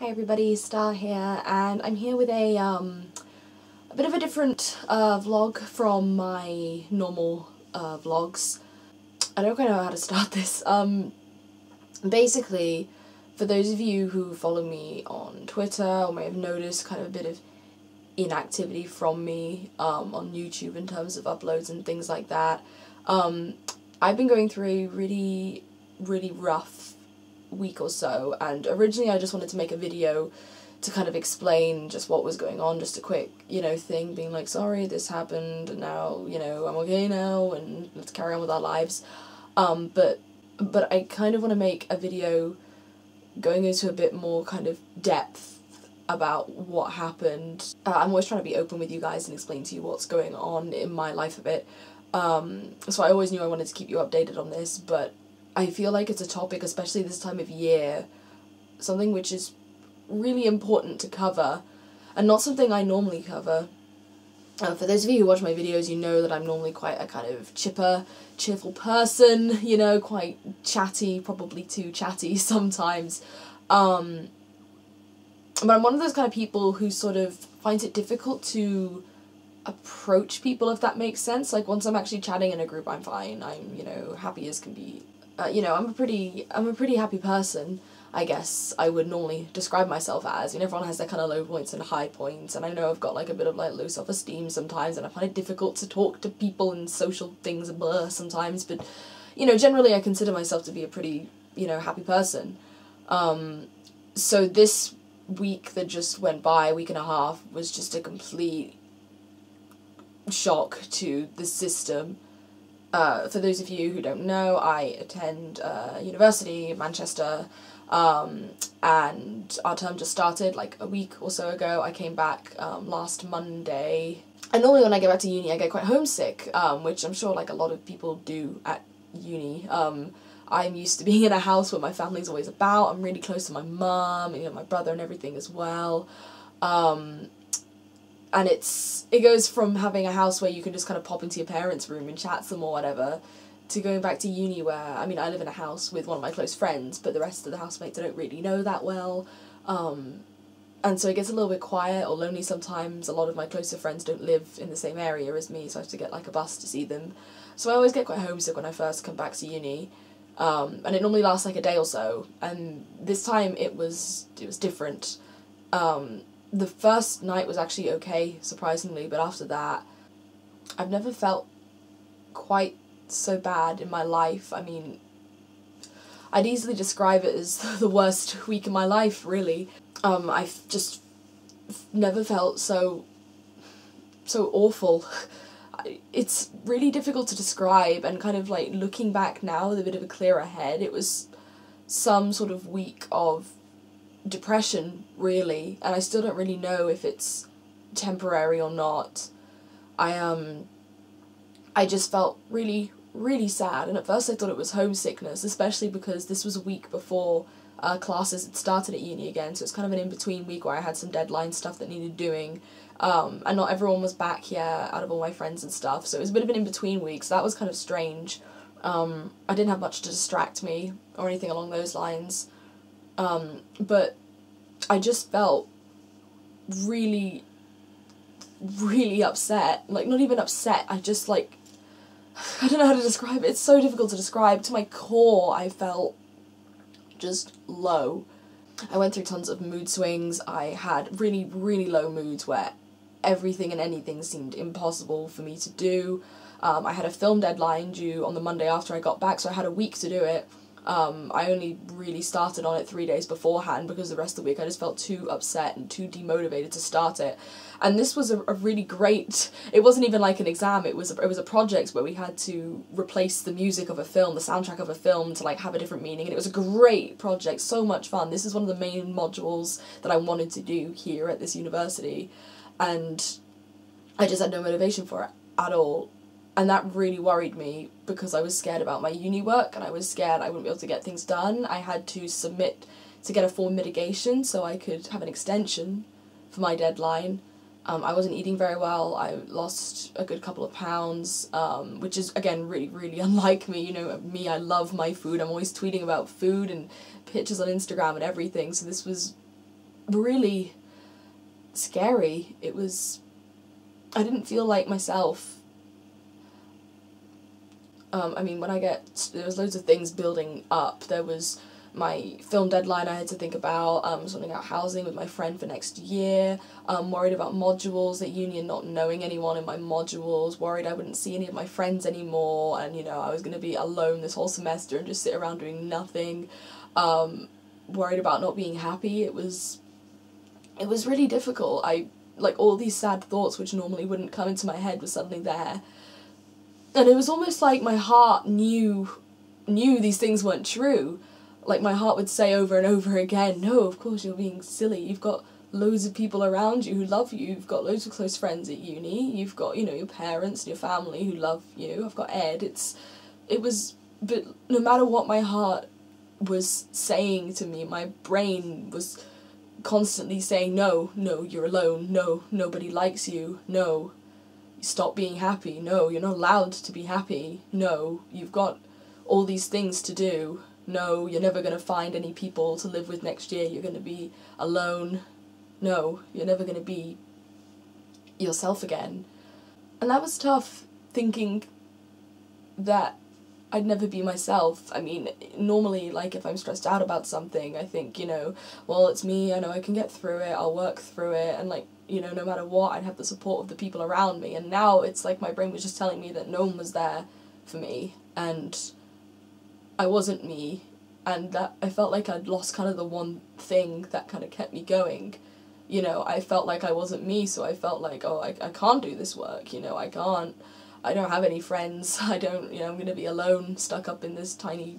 Hey everybody, Star here, and I'm here with a bit of a different vlog from my normal vlogs. I don't quite know how to start this. Basically, for those of you who follow me on Twitter or may have noticed kind of a bit of inactivity from me on YouTube in terms of uploads and things like that, I've been going through a really rough week or so, and originally I just wanted to make a video to kind of explain just what was going on, just a quick, thing, being like, sorry, this happened, and now, I'm okay now, and let's carry on with our lives. But I kind of want to make a video going into a bit more kind of depth about what happened. I'm always trying to be open with you guys and explain to you what's going on in my life a bit. So I always knew I wanted to keep you updated on this, but I feel like it's a topic, especially this time of year, something which is really important to cover, and not something I normally cover. For those of you who watch my videos, you know that I'm normally quite a kind of cheerful person, quite chatty, probably too chatty sometimes. But I'm one of those kind of people who sort of finds it difficult to approach people, if that makes sense. Like, once I'm actually chatting in a group, I'm fine. I'm, happy as can be. I'm a pretty happy person, I guess I would normally describe myself as. Everyone has their kind of low points and high points, and I know I've got like a bit of like low self-esteem sometimes, and I find it difficult to talk to people and social things and blah sometimes, but, generally I consider myself to be a pretty, happy person. So this week that just went by, week and a half, was just a complete shock to the system. For those of you who don't know, I attend university in Manchester, and our term just started like a week or so ago. I came back last Monday, and normally when I get back to uni I get quite homesick, which I'm sure like a lot of people do at uni. I'm used to being in a house where my family's always about. I'm really close to my mum, and my brother and everything as well. And it goes from having a house where you can just kind of pop into your parents' room and chat some or whatever, to going back to uni where, I live in a house with one of my close friends, but the rest of the housemates I don't really know that well. And so it gets a little bit quiet or lonely sometimes. A lot of my closer friends don't live in the same area as me, so I have to get like a bus to see them. So I always get quite homesick when I first come back to uni. And it normally lasts like a day or so, and this time it was different. The first night was actually okay, surprisingly, but after that, I've never felt quite so bad in my life. I'd easily describe it as the worst week of my life, really. I've just never felt so awful. It's really difficult to describe, and kind of like looking back now with a bit of a clearer head, it was some sort of week of depression, really, and I still don't really know if it's temporary or not. I just felt really sad, and at first I thought it was homesickness, especially because this was a week before classes had started at uni again, so it's kind of an in-between week where I had some deadline stuff that needed doing, and not everyone was back yet out of all my friends and stuff, so it was a bit of an in-between week, so that was kind of strange. I didn't have much to distract me or anything along those lines. But I just felt really upset. Like, not even upset, I just, like, I don't know how to describe it. It's so difficult to describe. To my core, I felt just low. I went through tons of mood swings. I had really low moods where everything and anything seemed impossible for me to do. I had a film deadline due on the Monday after I got back, so I had a week to do it. I only really started on it 3 days beforehand because the rest of the week I just felt too upset and too demotivated to start it. And this was a really great, it wasn't even like an exam, it was a project where we had to replace the music of a film, the soundtrack of a film, to like have a different meaning, and it was a great project, so much fun. This is one of the main modules that I wanted to do here at this university, and I just had no motivation for it at all. And that really worried me because I was scared about my uni work, and I was scared I wouldn't be able to get things done. I had to submit to get a form mitigation so I could have an extension for my deadline. I wasn't eating very well. I lost a good couple of pounds, which is, again, really unlike me. Me, I love my food. I'm always tweeting about food and pictures on Instagram and everything, so this was really scary. I didn't feel like myself. I mean, there was loads of things building up. There was my film deadline I had to think about, sorting out housing with my friend for next year, worried about modules at uni and not knowing anyone in my modules, worried I wouldn't see any of my friends anymore, and, you know, I was going to be alone this whole semester and just sit around doing nothing, worried about not being happy. It was really difficult. Like, all these sad thoughts which normally wouldn't come into my head were suddenly there. And it was almost like my heart knew these things weren't true. Like, my heart would say over and over again, no, of course you're being silly. You've got loads of people around you who love you. You've got loads of close friends at uni. You've got, you know, your parents and your family who love you. I've got Ed. But no matter what my heart was saying to me, my brain was constantly saying, no, you're alone. No, nobody likes you. No, stop being happy. No, you're not allowed to be happy. No, you've got all these things to do. No, you're never going to find any people to live with next year. You're going to be alone. No, you're never going to be yourself again. And that was tough, thinking that I'd never be myself. I mean, normally, like, if I'm stressed out about something, I think, you know, well, it's me, I know I can get through it, I'll work through it, and, like, you know, no matter what, I'd have the support of the people around me. And now it's like my brain was just telling me that no one was there for me, and I wasn't me, and that I felt like I'd lost kind of the one thing that kind of kept me going. You know, I felt like I wasn't me, so I felt like, oh, I can't do this work, you know, I don't have any friends, I'm gonna be alone, stuck up in this tiny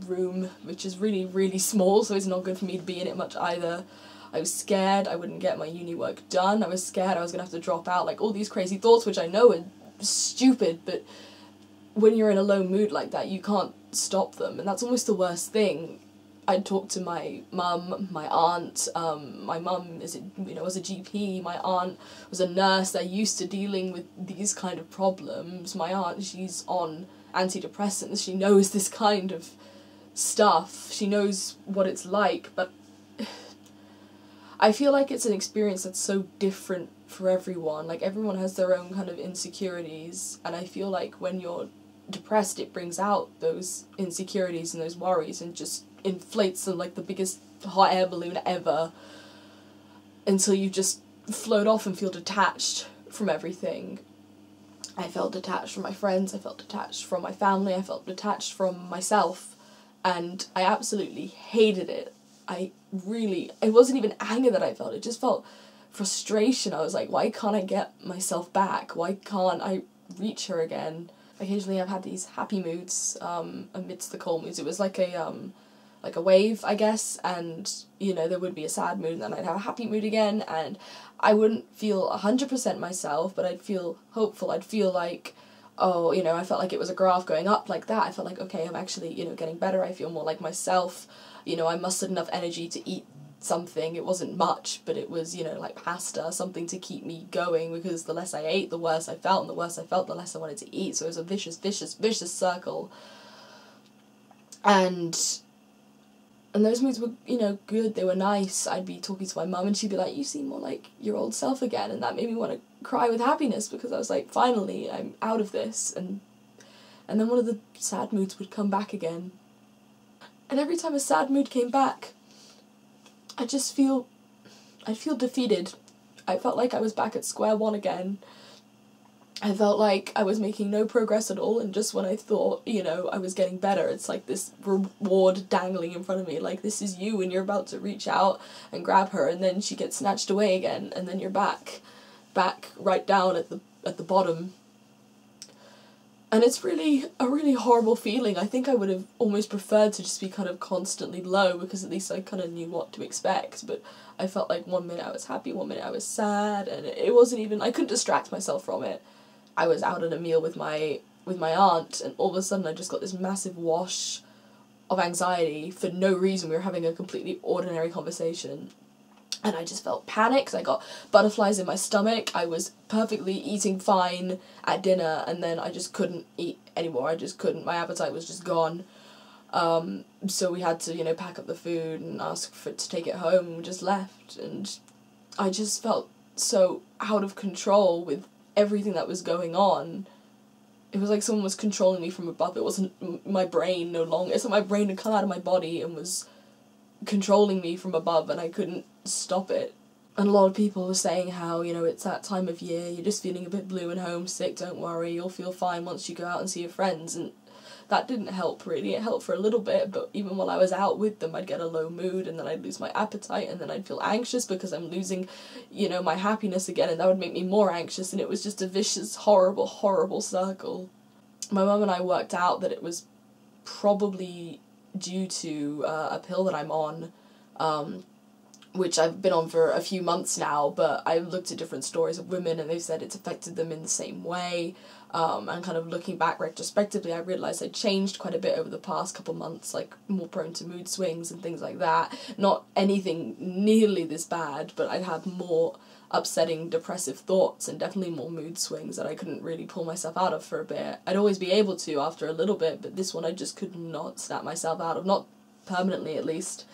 room, which is really, really small, so it's not good for me to be in it much either. I was scared I wouldn't get my uni work done, I was scared I was gonna have to drop out, like, all these crazy thoughts, which I know are stupid, but when you're in a low mood like that, you can't stop them, and that's almost the worst thing. I'd talk to my mum, my aunt. My mum was a GP. My aunt was a nurse. They're used to dealing with these kind of problems. My aunt, she's on antidepressants. She knows this kind of stuff. She knows what it's like, but I feel like it's an experience that's so different for everyone. Like, everyone has their own kind of insecurities, and I feel like when you're depressed, it brings out those insecurities and those worries and just inflates them like the biggest hot air balloon ever, until you just float off and feel detached from everything. I felt detached from my friends, I felt detached from my family, I felt detached from myself, and I absolutely hated it. It wasn't even anger that I felt, it just felt frustration. I was like, why can't I get myself back? Why can't I reach her again? Occasionally I've had these happy moods amidst the cold moods. It was like a wave, I guess, and, you know, there would be a sad mood and then I'd have a happy mood again, and I wouldn't feel 100% myself, but I'd feel hopeful. I'd feel like, oh, you know, I felt like it was a graph going up like that. I felt like, okay, I'm actually, you know, getting better. I feel more like myself. You know, I mustered enough energy to eat something. It wasn't much, but it was, you know, like pasta, something to keep me going, because the less I ate, the worse I felt, and the worse I felt, the less I wanted to eat. So it was a vicious circle. And those moods were, you know, good, they were nice. I'd be talking to my mum and she'd be like, you seem more like your old self again, and that made me want to cry with happiness, because I was like, finally, I'm out of this. And then one of the sad moods would come back again. And every time a sad mood came back, I'd feel defeated. I felt like I was back at square one again. I felt like I was making no progress at all, and just when I thought, you know, I was getting better, it's like this reward dangling in front of me, like, this is you, and you're about to reach out and grab her, and then she gets snatched away again, and then you're back right down at the bottom. And it's really a really horrible feeling. I think I would have almost preferred to just be kind of constantly low, because at least I kind of knew what to expect, but I felt like 1 minute I was happy, 1 minute I was sad, and it wasn't even, I couldn't distract myself from it. I was out at a meal with my aunt, and all of a sudden I just got this massive wash of anxiety for no reason. We were having a completely ordinary conversation, and I just felt panicked. I got butterflies in my stomach. I was perfectly eating fine at dinner, and then I just couldn't eat anymore. I just couldn't. My appetite was just gone. So we had to, you know, pack up the food and ask to take it home, and we just left. And I just felt so out of control with everything that was going on. It was like someone was controlling me from above. It wasn't my brain no longer. It's like my brain had come out of my body and was controlling me from above, and I couldn't stop it. And a lot of people were saying how, you know, it's that time of year, you're just feeling a bit blue and homesick, don't worry, you'll feel fine once you go out and see your friends. And that didn't help really. It helped for a little bit, but even while I was out with them, I'd get a low mood, and then I'd lose my appetite, and then I'd feel anxious because I'm losing, you know, my happiness again, and that would make me more anxious, and it was just a vicious, horrible, horrible circle. My mum and I worked out that it was probably due to a pill that I'm on, which I've been on for a few months now, but I've looked at different stories of women and they've said it's affected them in the same way. And kind of looking back retrospectively, I realised I'd changed quite a bit over the past couple months, like more prone to mood swings and things like that. Not anything nearly this bad, but I'd have more upsetting, depressive thoughts and definitely more mood swings that I couldn't really pull myself out of for a bit. I'd always be able to after a little bit, but this one I just could not snap myself out of, not permanently at least.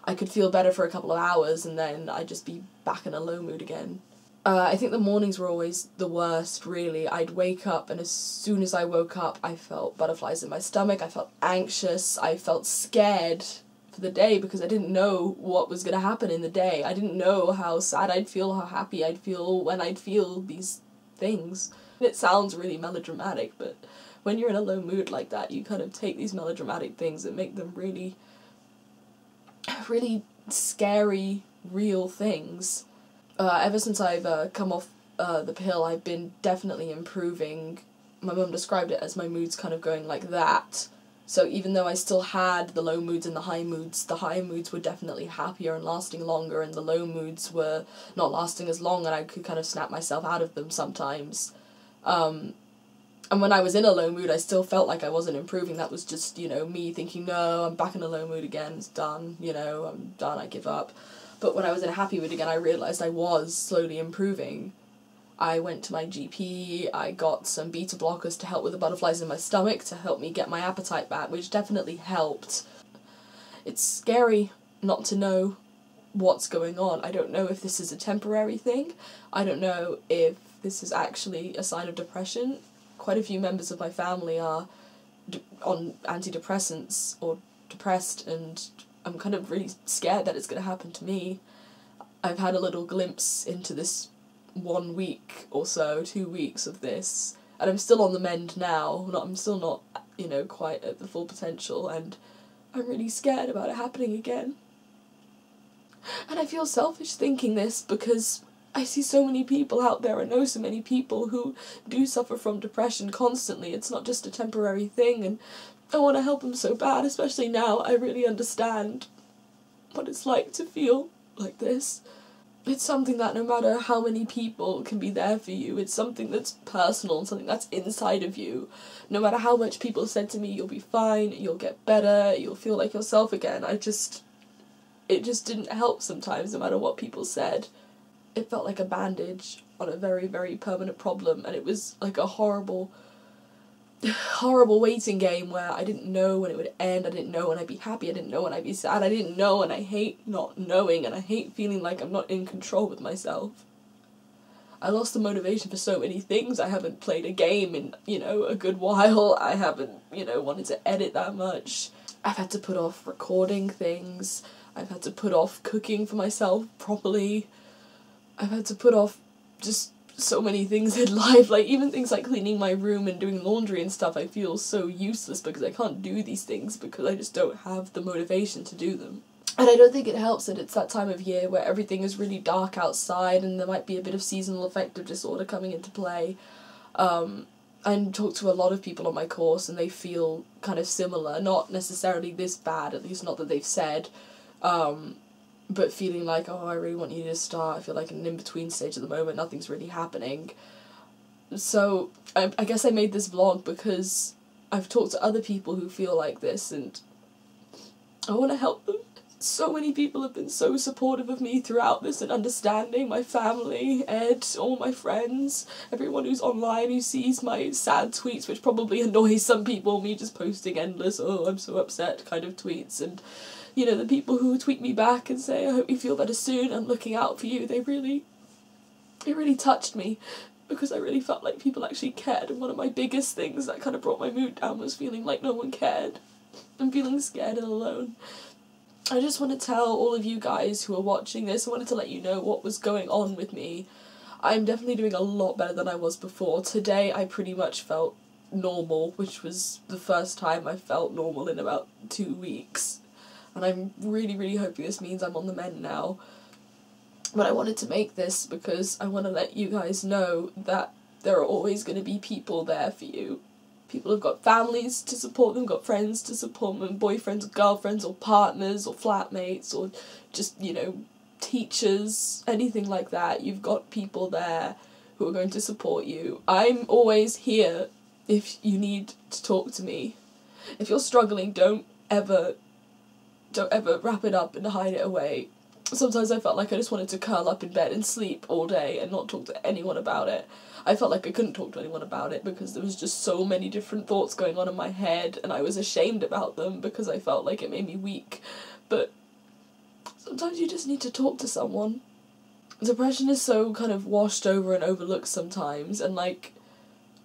I could feel better for a couple of hours and then I'd just be back in a low mood again. I think the mornings were always the worst, really. I'd wake up and as soon as I woke up I felt butterflies in my stomach, I felt anxious, I felt scared for the day because I didn't know what was going to happen in the day. I didn't know how sad I'd feel, how happy I'd feel, when I'd feel these things. It sounds really melodramatic, but when you're in a low mood like that, you kind of take these melodramatic things and make them really, really scary, real things. Ever since I've come off the pill, I've been definitely improving. My mum described it as my moods kind of going like that. So even though I still had the low moods and the high moods were definitely happier and lasting longer, and the low moods were not lasting as long, and I could kind of snap myself out of them sometimes. And when I was in a low mood, I still felt like I wasn't improving. That was just, you know, me thinking, no, I'm back in a low mood again, it's done, you know, I'm done, I give up. But when I was in a happy mood again, I realised I was slowly improving. I went to my GP, I got some beta blockers to help with the butterflies in my stomach, to help me get my appetite back, which definitely helped. It's scary not to know what's going on. I don't know if this is a temporary thing. I don't know if this is actually a sign of depression. Quite a few members of my family are on antidepressants or depressed, and I'm kind of really scared that it's going to happen to me. I've had a little glimpse into this 1 week or so, 2 weeks of this, and I'm still on the mend now. I'm still not, you know, quite at the full potential, and I'm really scared about it happening again. And I feel selfish thinking this because I see so many people out there, I know so many people who do suffer from depression constantly. It's not just a temporary thing, and I want to help them so bad, especially now I really understand what it's like to feel like this. It's something that no matter how many people can be there for you, it's something that's personal, something that's inside of you. No matter how much people said to me, you'll be fine, you'll get better, you'll feel like yourself again, it just didn't help sometimes, no matter what people said. It felt like a bandage on a very, very permanent problem, and it was like a horrible waiting game where I didn't know when it would end, I didn't know when I'd be happy, I didn't know when I'd be sad, I didn't know, and I hate not knowing, and I hate feeling like I'm not in control with myself. I lost the motivation for so many things. I haven't played a game in, you know, a good while. I haven't, you know, wanted to edit that much. I've had to put off recording things. I've had to put off cooking for myself properly. I've had to put off just so many things in life, like even things like cleaning my room and doing laundry and stuff. I feel so useless because I can't do these things because I just don't have the motivation to do them. And I don't think it helps that it's that time of year where everything is really dark outside and there might be a bit of seasonal affective disorder coming into play. I talk to a lot of people on my course and they feel kind of similar, not necessarily this bad, at least not that they've said, but feeling like, oh, I really want you to start. I feel like in an in-between stage at the moment, nothing's really happening. So I guess I made this vlog because I've talked to other people who feel like this and I want to help them. so many people have been so supportive of me throughout this and understanding. My family, Ed, all my friends, everyone who's online who sees my sad tweets, which probably annoys some people, me just posting endless, oh, I'm so upset kind of tweets, and, you know, the people who tweet me back and say, I hope you feel better soon, I'm looking out for you, it really touched me, because I really felt like people actually cared, and one of my biggest things that kind of brought my mood down was feeling like no one cared, and feeling scared and alone. I just want to tell all of you guys who are watching this, I wanted to let you know what was going on with me. I'm definitely doing a lot better than I was before. Today I pretty much felt normal, which was the first time I felt normal in about 2 weeks. And I'm really, really hoping this means I'm on the mend now. But I wanted to make this because I want to let you guys know that there are always going to be people there for you. People have got families to support them, got friends to support them, boyfriends, or girlfriends, or partners, or flatmates, or just, you know, teachers, anything like that. You've got people there who are going to support you. I'm always here if you need to talk to me. If you're struggling, don't ever wrap it up and hide it away. Sometimes I felt like I just wanted to curl up in bed and sleep all day and not talk to anyone about it. I felt like I couldn't talk to anyone about it because there was just so many different thoughts going on in my head, and I was ashamed about them because I felt like it made me weak. But sometimes you just need to talk to someone. Depression is so kind of washed over and overlooked sometimes, and like,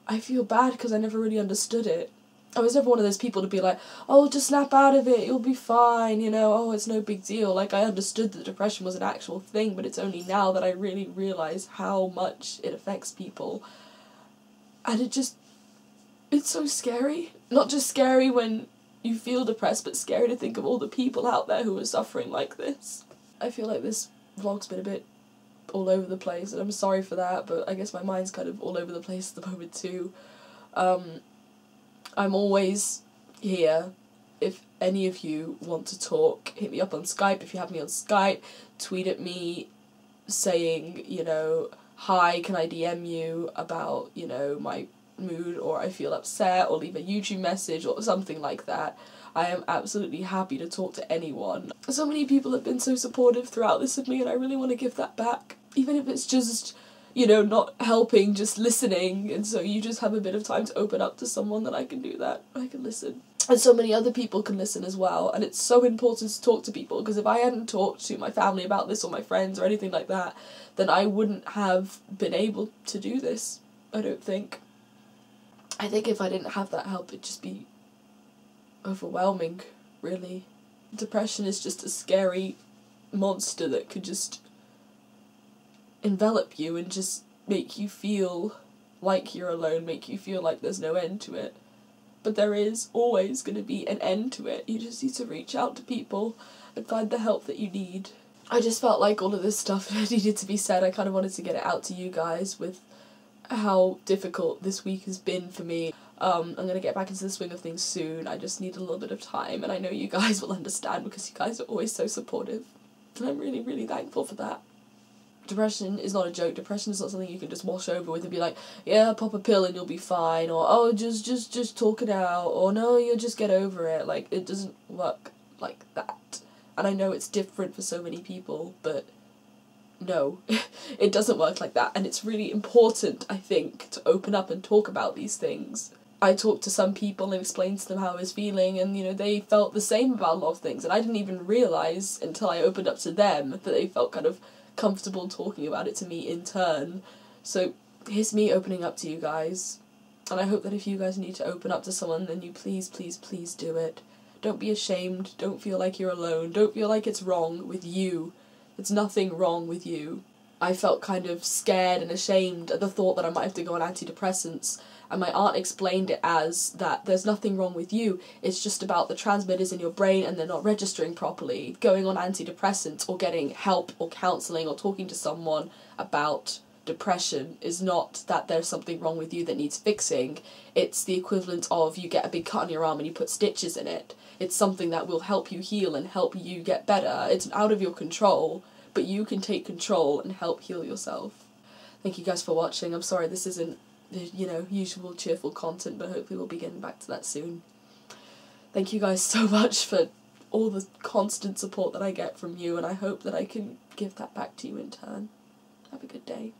I feel bad because I never really understood it. I was never one of those people to be like, oh, just snap out of it, you'll be fine, you know, oh, it's no big deal. Like, I understood that depression was an actual thing, but it's only now that I really realise how much it affects people. And it's so scary. Not just scary when you feel depressed, but scary to think of all the people out there who are suffering like this. I feel like this vlog's been a bit all over the place, and I'm sorry for that, but I guess my mind's kind of all over the place at the moment too. I'm always here if any of you want to talk. Hit me up on Skype if you have me on Skype. Tweet at me saying, you know, hi, can I DM you about, you know, my mood, or I feel upset, or leave a YouTube message or something like that. I am absolutely happy to talk to anyone. So many people have been so supportive throughout this of me, and I really want to give that back. Even if it's just, you know, not helping, just listening, and so you just have a bit of time to open up to someone, that I can do that. I can listen. And so many other people can listen as well, and it's so important to talk to people, because if I hadn't talked to my family about this, or my friends, or anything like that, then I wouldn't have been able to do this, I don't think. I think if I didn't have that help, it'd just be overwhelming, really. Depression is just a scary monster that could just envelop you and just make you feel like you're alone, make you feel like there's no end to it. But there is always going to be an end to it. You just need to reach out to people and find the help that you need. I just felt like all of this stuff needed to be said. I kind of wanted to get it out to you guys with how difficult this week has been for me. I'm going to get back into the swing of things soon. I just need a little bit of time, and I know you guys will understand because you guys are always so supportive. And I'm really, really thankful for that. Depression is not a joke. Depression is not something you can just wash over with and be like, yeah, pop a pill and you'll be fine, or oh, just talk it out, or no, you'll just get over it. Like, it doesn't work like that. And I know it's different for so many people, but no, it doesn't work like that. And it's really important, I think, to open up and talk about these things. I talked to some people and explained to them how I was feeling, and, you know, they felt the same about a lot of things, and I didn't even realise until I opened up to them that they felt kind of comfortable talking about it to me in turn. So here's me opening up to you guys, and I hope that if you guys need to open up to someone, then you please, please, please do it. Don't be ashamed, don't feel like you're alone, don't feel like it's wrong with you. There's nothing wrong with you. I felt kind of scared and ashamed at the thought that I might have to go on antidepressants, and my aunt explained it as that there's nothing wrong with you, it's just about the transmitters in your brain and they're not registering properly. Going on antidepressants or getting help or counselling or talking to someone about depression is not that there's something wrong with you that needs fixing. It's the equivalent of you get a big cut on your arm and you put stitches in it. It's something that will help you heal and help you get better. It's out of your control, but you can take control and help heal yourself. Thank you guys for watching. I'm sorry this isn't, you know, usual cheerful content, but hopefully we'll be getting back to that soon. Thank you guys so much for all the constant support that I get from you, and I hope that I can give that back to you in turn. Have a good day.